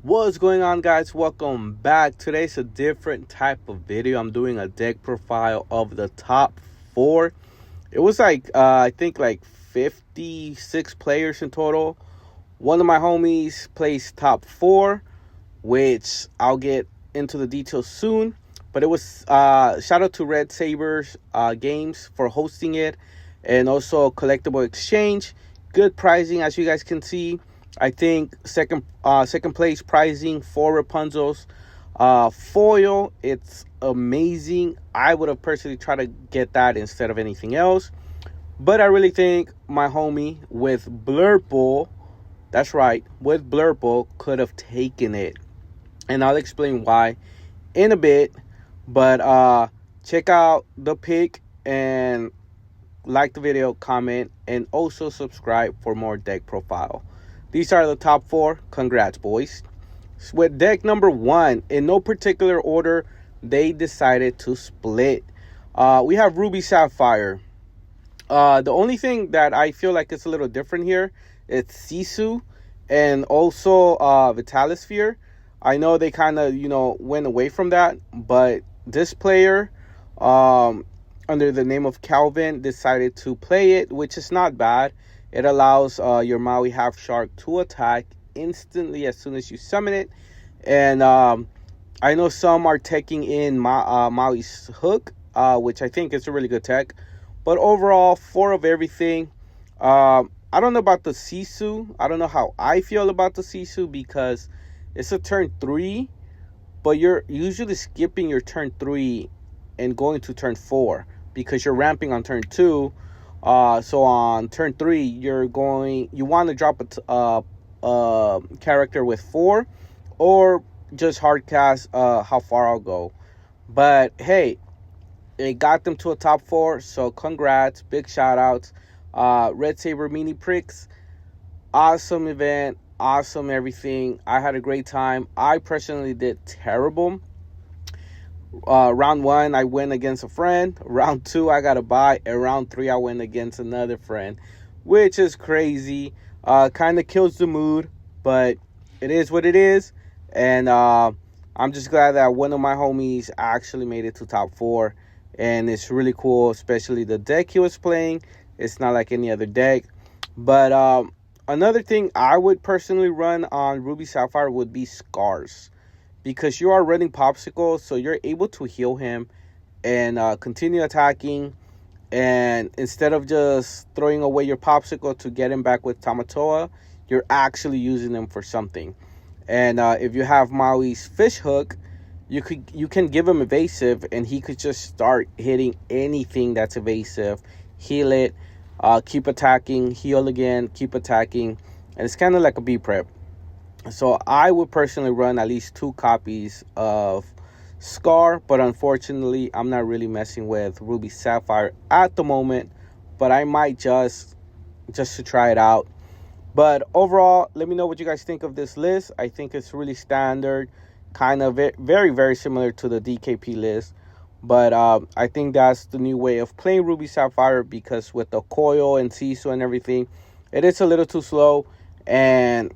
What's going on, guys? Welcome back. Today's a different type of video. I'm doing a deck profile of the top four. It was I think like 56 players in total. One of my homies placed top four, which I'll get into the details soon. But it was shout out to Red Sabers Games for hosting it, and also Collectible Exchange. Good pricing, as you guys can see. I think second place pricing for Rapunzel's foil. It's amazing. I would have personally tried to get that instead of anything else. But I really think my homie with Blurple, that's right, with Blurple could have taken it. And I'll explain why in a bit. But check out the pick and like the video, comment, and also subscribe for more deck profile. These are the top four. Congrats, boys. With deck number one, in no particular order, they decided to split. We have Ruby Sapphire. The only thing that I feel like is a little different here is Sisu and also Vitalisphere. I know they kind of, went away from that, but this player, under the name of Calvin, decided to play it, which is not bad. It allows your Maui Half Shark to attack instantly as soon as you summon it. And I know some are taking in Maui's Hook, which I think is a really good tech. But overall, four of everything. I don't know about the Sisu. I don't know how I feel about the Sisu because it's a turn 3. But you're usually skipping your turn 3 and going to turn 4 because you're ramping on turn 2. So on turn 3, you want to drop a character with 4, or just hard cast how far I'll go. But hey, it got them to a top 4, so congrats, big shout outs. Red Saber Mini Pricks, awesome event, awesome everything. I had a great time. I personally did terrible. Round 1, I went against a friend. Round 2, I got a bye. And round 3, I went against another friend, which is crazy. Kind of kills the mood, but it is what it is. And I'm just glad that one of my homies actually made it to top 4. And it's really cool, especially the deck he was playing. It's not like any other deck. But another thing I would personally run on Ruby Sapphire would be Scars, because you are running Popsicle, so you're able to heal him and continue attacking. And instead of just throwing away your Popsicle to get him back with Tamatoa, you're actually using them for something. And if you have Maui's Fish Hook, you can give him evasive, and he could just start hitting anything that's evasive, heal it, keep attacking, heal again, keep attacking, and it's kind of like a B prep. So I would personally run at least 2 copies of Scar, but unfortunately, I'm not really messing with Ruby Sapphire at the moment, but I might just to try it out. But overall, let me know what you guys think of this list. I think it's really standard, kind of very, very similar to the DKP list. But I think that's the new way of playing Ruby Sapphire, because with the coil and Sisu and everything, it is a little too slow, and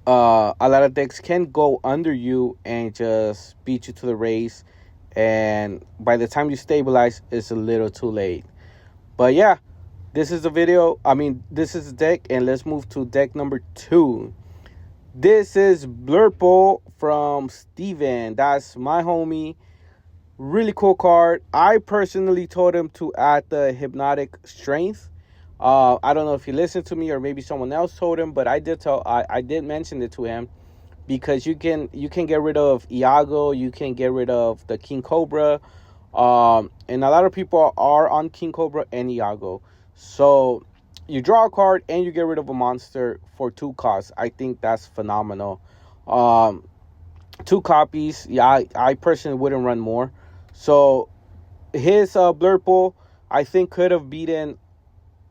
a lot of decks can go under you and just beat you to the race, and by the time you stabilize, it's a little too late. But yeah, this is the video. This is the deck, and let's move to deck number 2. This is Blurple from Steven. That's my homie. Really cool card. I personally told him to add the Hypnotic Strength. I don't know if he listened to me or maybe someone else told him, but I did mention it to him, because you can get rid of Iago, you can get rid of the King Cobra, and a lot of people are on King Cobra and Iago. So you draw a card and you get rid of a monster for 2 costs. I think that's phenomenal. 2 copies. Yeah, I personally wouldn't run more. So his Blurple, I think, could have beaten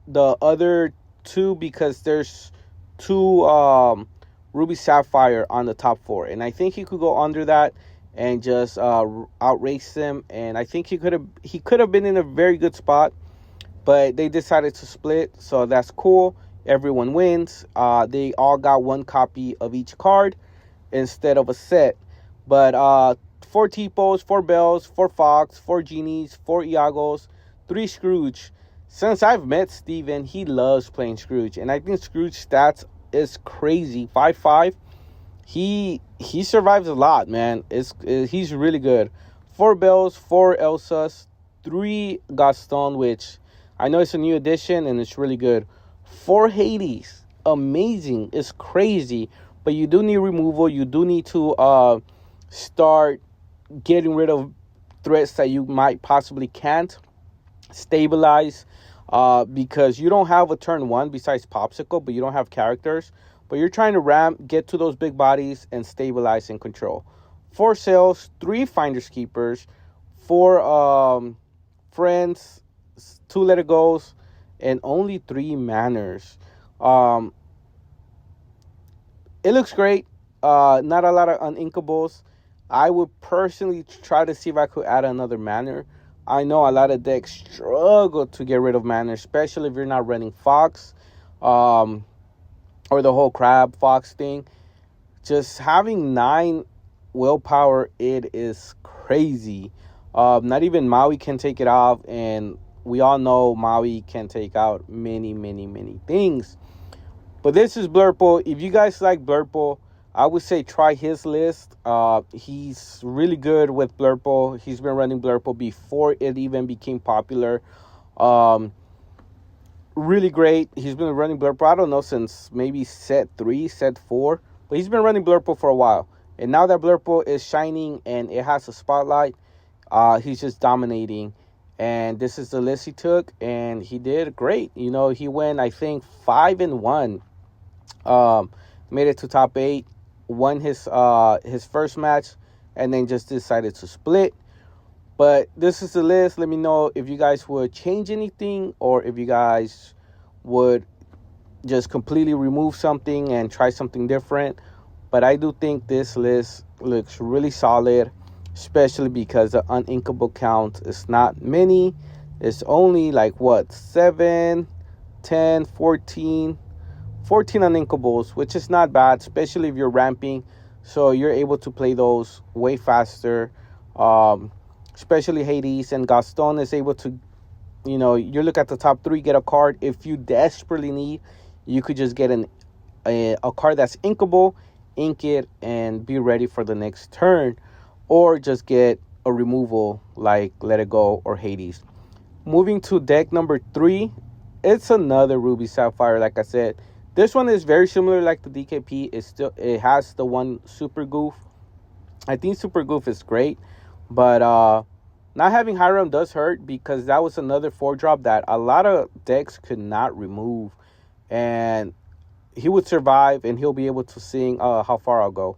the other 2, because there's 2 Ruby Sapphire on the top 4, and I think he could go under that and just outrace them. And I think he could have been in a very good spot, but they decided to split, so that's cool. Everyone wins. They all got 1 copy of each card, instead of a set. But 4 Tipos, 4 Bells, 4 Fox, 4 Genies, 4 Iagos, 3 Scrooge. Since I've met Steven, he loves playing Scrooge. And I think Scrooge stats is crazy. 5'5". He survives a lot, man. He's really good. 4 Bells, 4 Elsas, 3 Gaston, which I know it's a new addition and it's really good. 4 Hades, amazing. It's crazy. But you do need removal. You do need to start getting rid of threats that you might possibly can't stabilize, because you don't have a turn 1 besides Popsicle, but you don't have characters. But you're trying to get to those big bodies and stabilize and control. 4 Sails, 3 Finders Keepers, 4 Friends, 2 Let It Goes, and only 3 Manners. It looks great. Not a lot of uninkables. I would personally try to see if I could add another Manner. I know a lot of decks struggle to get rid of Manner, especially if you're not running Fox, or the whole Crab Fox thing. Just having 9 willpower, it is crazy. Not even Maui can take it off, and we all know Maui can take out many, many, many things. But this is Blurple. If you guys like Blurple, I would say try his list. He's really good with Blurple. He's been running Blurple before it even became popular. Really great. He's been running Blurple, I don't know, since maybe set 3, set 4. But he's been running Blurple for a while. And now that Blurple is shining and it has a spotlight, he's just dominating. And this is the list he took, and he did great. You know, he went, I think, 5-1. Made it to top 8. Won his first match, and then just decided to split. But this is the list. Let me know if you guys would change anything, or if you guys would just completely remove something and try something different. But I do think this list looks really solid, especially because the uninkable count is not many. It's only like 7, 10, 14 uninkables, which is not bad, especially if you're ramping. So you're able to play those way faster. Especially Hades and Gaston is able to, you look at the top 3, get a card. If you desperately need, you could just get a card that's inkable, ink it, and be ready for the next turn. Or just get a removal like Let It Go or Hades. Moving to deck number 3, it's another Ruby Sapphire, like I said. This one is very similar like the DKP. It has the one Super Goof. I think Super Goof is great, but not having Hiram does hurt, because that was another 4-drop that a lot of decks could not remove, and he would survive and he'll be able to sing How Far I'll Go.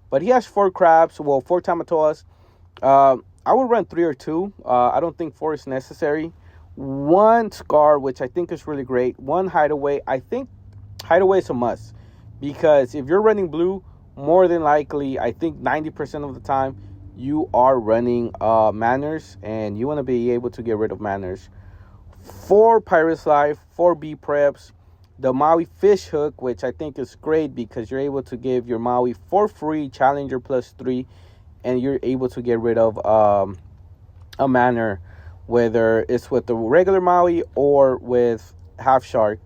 But he has 4 crabs, 4 Tamatoas. I would run 3 or 2. I don't think 4 is necessary. 1 Scar, which I think is really great. 1 Hideaway. I think Hideaway is a must, because if you're running blue, more than likely, I think 90% of the time, you are running Manners, and you want to be able to get rid of Manners. 4 Pirate's Life, 4 B Preps, the Maui Fish Hook, which I think is great because you're able to give your Maui for free, Challenger +3, and you're able to get rid of a Manner, whether it's with the regular Maui or with Half Shark.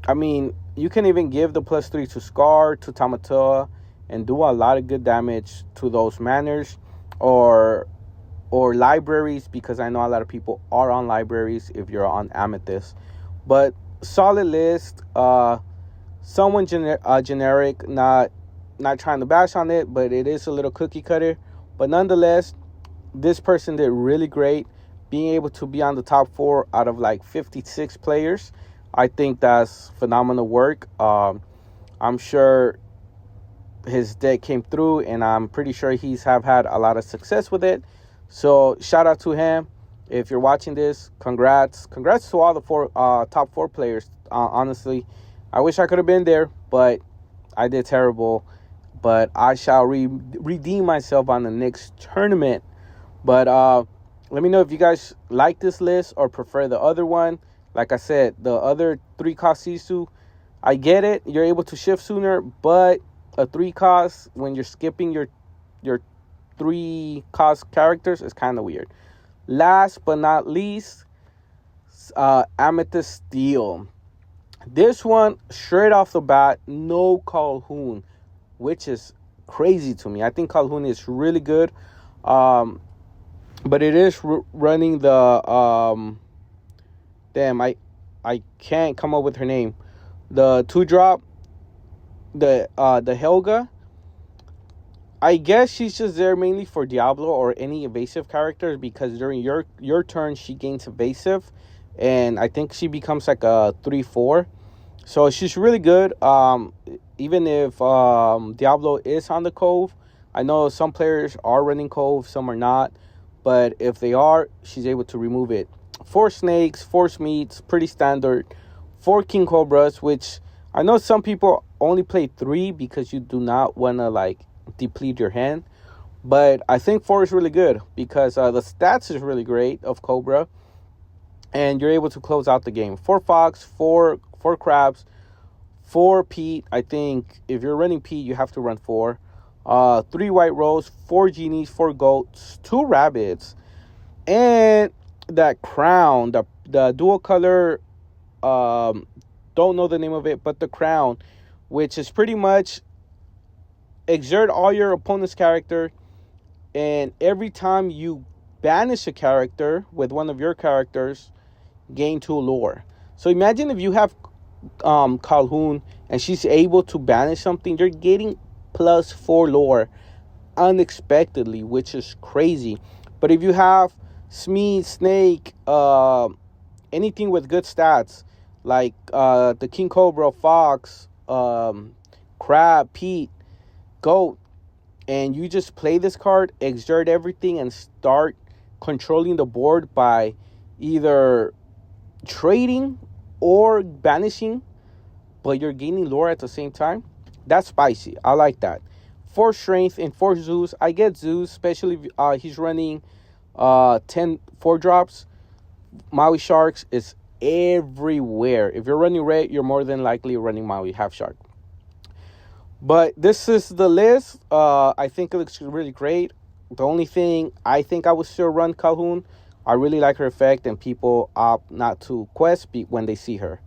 I mean, you can even give the +3 to Scar, to Tamatoa, and do a lot of good damage to those Manners or libraries, because I know a lot of people are on libraries if you're on Amethyst. But solid list. Someone generic, not trying to bash on it, but it is a little cookie cutter. But nonetheless, this person did really great, being able to be on the top 4 out of like 56 players. I think that's phenomenal work. I'm sure his deck came through, and I'm pretty sure he's had a lot of success with it. So shout out to him. If you're watching this, congrats to all the top 4 players. Honestly, I wish I could have been there, but I did terrible. But I shall redeem myself on the next tournament. But let me know if you guys like this list or prefer the other one. Like I said, the other 3 Kasisu, I get it. You're able to shift sooner, but a 3 cost when you're skipping your 3 cost characters is kind of weird. Last but not least, Amethyst Steel. This one, straight off the bat, no Calhoun, which is crazy to me. I think Calhoun is really good, but it is running the damn, I can't come up with her name. The 2-drop, the Helga. I guess she's just there mainly for Diablo or any evasive characters, because during your turn she gains evasive, and I think she becomes like a 3/4. So she's really good. Even if Diablo is on the Cove, I know some players are running Cove, some are not. But if they are, she's able to remove it. 4 snakes, 4 meats, pretty standard. 4 king cobras, which I know some people only play 3 because you do not want to like deplete your hand. But I think 4 is really good because the stats is really great of Cobra. And you're able to close out the game. 4 fox, 4 crabs, 4 Pete. I think if you're running Pete, you have to run 4. 3 white rose, 4 genies, 4 goats, 2 rabbits, and that crown, the dual color. Don't know the name of it, but the crown, which is pretty much exert all your opponent's character, and every time you banish a character with one of your characters, gain 2 lore. So imagine if you have Calhoun and she's able to banish something, you're getting plus 4 lore unexpectedly, which is crazy. But if you have Smee, Snake, anything with good stats like the King Cobra, Fox, Crab, Pete, Goat, and you just play this card, exert everything, and start controlling the board by either trading or banishing, but you're gaining lore at the same time. That's spicy. I like that. 4 strength and 4 Zeus. I get Zeus, especially if he's running 10 4-drops. Maui Sharks is everywhere. If you're running red, you're more than likely running Maui Half Shark. But this is the list. I think it looks really great. The only thing, I think I would still run Calhoun. I really like her effect, and people opt not to quest when they see her.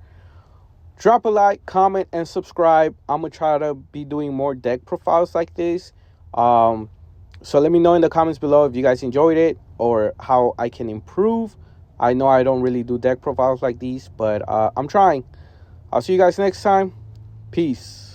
Drop a like, comment, and subscribe. I'm going to try to be doing more deck profiles like this. So let me know in the comments below if you guys enjoyed it or how I can improve. I know I don't really do deck profiles like these, but I'm trying. I'll see you guys next time. Peace.